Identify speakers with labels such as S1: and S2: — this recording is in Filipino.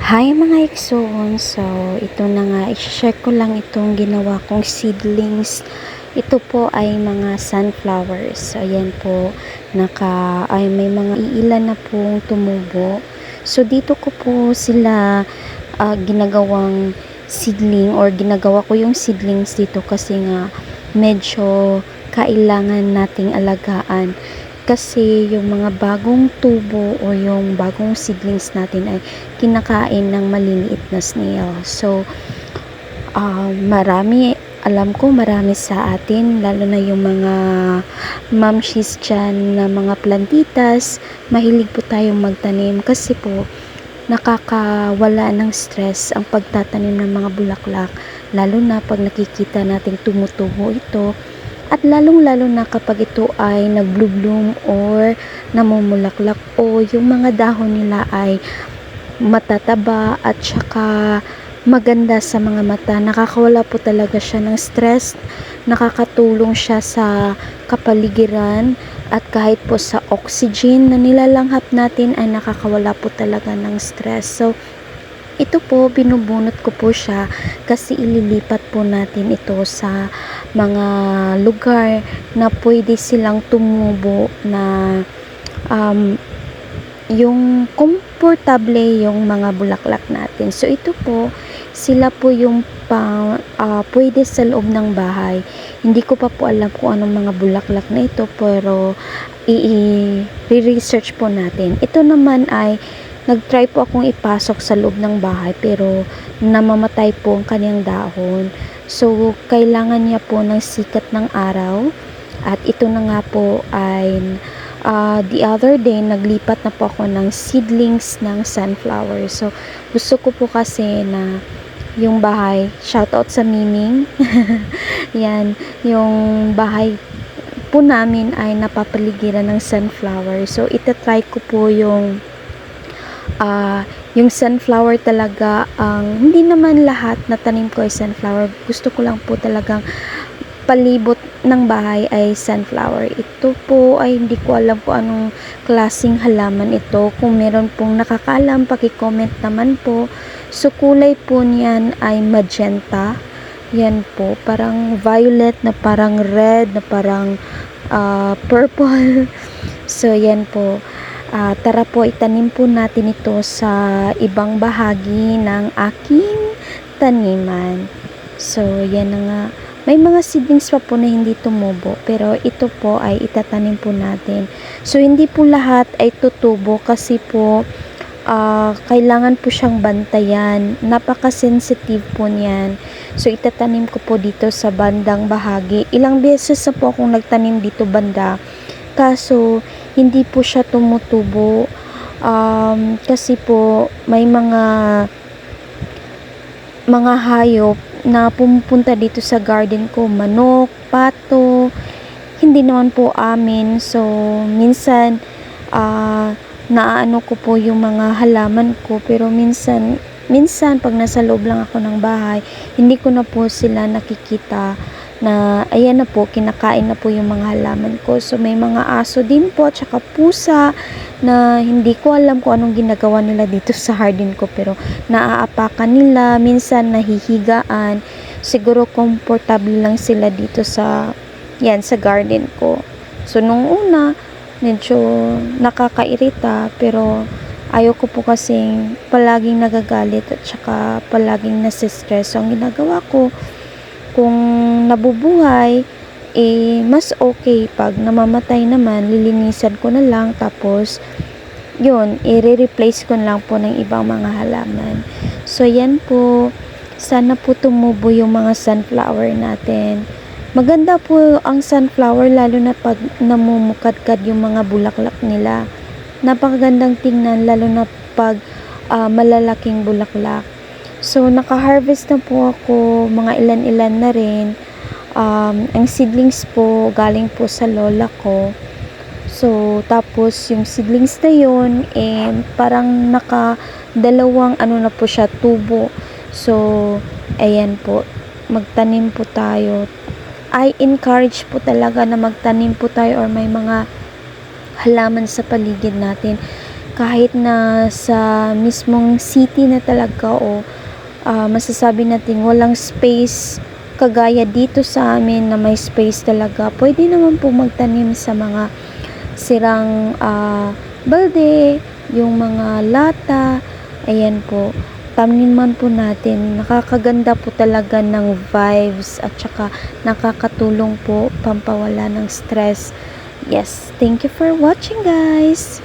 S1: Hi mga Ikson! So, ito na nga, i-share ko lang itong ginawa kong seedlings. Ito po ay mga sunflowers. So, ayan po, may mga iilan na pong tumubo. So, dito ko po sila ginagawang seedling or ginagawa ko yung seedlings dito kasi nga medyo kailangan nating alagaan kasi yung mga bagong tubo o yung bagong seedlings natin ay kinakain ng maliliit na snail. So, alam ko marami sa atin, lalo na yung mga mamshis dyan na mga plantitas, mahilig po tayong magtanim kasi po nakakawala ng stress ang pagtatanim ng mga bulaklak, lalo na pag nakikita nating tumutubo ito. At lalong-lalo na kapag ito ay nag-bloom or namumulaklak o yung mga dahon nila ay matataba at saka maganda sa mga mata. Nakakawala po talaga siya ng stress. Nakakatulong siya sa kapaligiran at kahit po sa oxygen na nilalanghap natin ay nakakawala po talaga ng stress. So, ito po, binubunot ko po siya kasi ililipat po natin ito sa mga lugar na pwede silang tumubo na yung komportable yung mga bulaklak natin. So, ito po, sila po yung pwede sa loob ng bahay. Hindi ko pa po alam kung anong mga bulaklak na ito, pero i-research po natin. Ito naman ay nag-try po akong ipasok sa loob ng bahay pero namamatay po ang kanyang dahon. So, kailangan niya po ng sikat ng araw. At ito na nga po ay the other day, naglipat na po ako ng seedlings ng sunflower. So, gusto ko po kasi na yung bahay, shout out sa Miming. Yan, yung bahay po namin ay napapaligiran ng sunflower. So, itatry ko po yung sunflower talaga, hindi naman lahat na tanim ko ay sunflower. Gusto ko lang po talagang palibot ng bahay ay sunflower. Ito po ay hindi ko alam kung anong klaseng halaman ito. Kung meron pong nakakaalam, paki-comment naman po. So, kulay po niyan ay magenta. Yan po, parang violet na parang red na parang purple. So, yan po. Tara po, itanim po natin ito sa ibang bahagi ng aking taniman. So, yan na nga. May mga seedlings pa po na hindi tumubo, pero ito po ay itatanim po natin. So, hindi po lahat ay tutubo kasi po kailangan po siyang bantayan. Napaka-sensitive po niyan. So, itatanim ko po dito sa bandang bahagi. Ilang beses na po akong nagtanim dito banda. Kaso, hindi po siya tumutubo. Kasi po, may mga hayop na pumupunta dito sa garden ko. Manok, pato, hindi naman po amin. So, minsan, naaano ko po yung mga halaman ko. Pero minsan, pag nasa loob lang ako ng bahay, hindi ko na po sila nakikita na ayan na po, kinakain na po yung mga halaman ko. So, may mga aso din po, tsaka pusa na hindi ko alam kung anong ginagawa nila dito sa garden ko, pero naaapakan nila, minsan nahihigaan. Siguro komportable lang sila dito sa garden ko. So, nung una, medyo nakakairita, pero ayaw ko po kasing palaging nagagalit at saka palaging nasistress. So, ang ginagawa ko, kung nabubuhay, mas okay. Pag namamatay naman, lilinisan ko na lang, tapos yun, i-replace ko na lang po ng ibang mga halaman. So, yan po. Sana po tumubo yung mga sunflower natin. Maganda po ang sunflower, lalo na pag namumukadkad yung mga bulaklak nila. Napakagandang tingnan, lalo na pag malalaking bulaklak. So, naka-harvest na po ako, mga ilan-ilan na rin. Ang seedlings po, galing po sa lola ko. So, tapos yung seedlings na yun, parang naka-dalawang na po siya, tubo. So, ayan po, magtanim po tayo. I encourage po talaga na magtanim po tayo or may mga halaman sa paligid natin. kahit na sa mismong city na talaga o masasabi natin walang space kagaya dito sa amin na may space talaga, pwede naman po magtanim sa mga sirang balde, yung mga lata, ayan po, taniman po natin. Nakakaganda po talaga ng vibes at saka nakakatulong po pampawala ng stress. Yes, thank you for watching guys!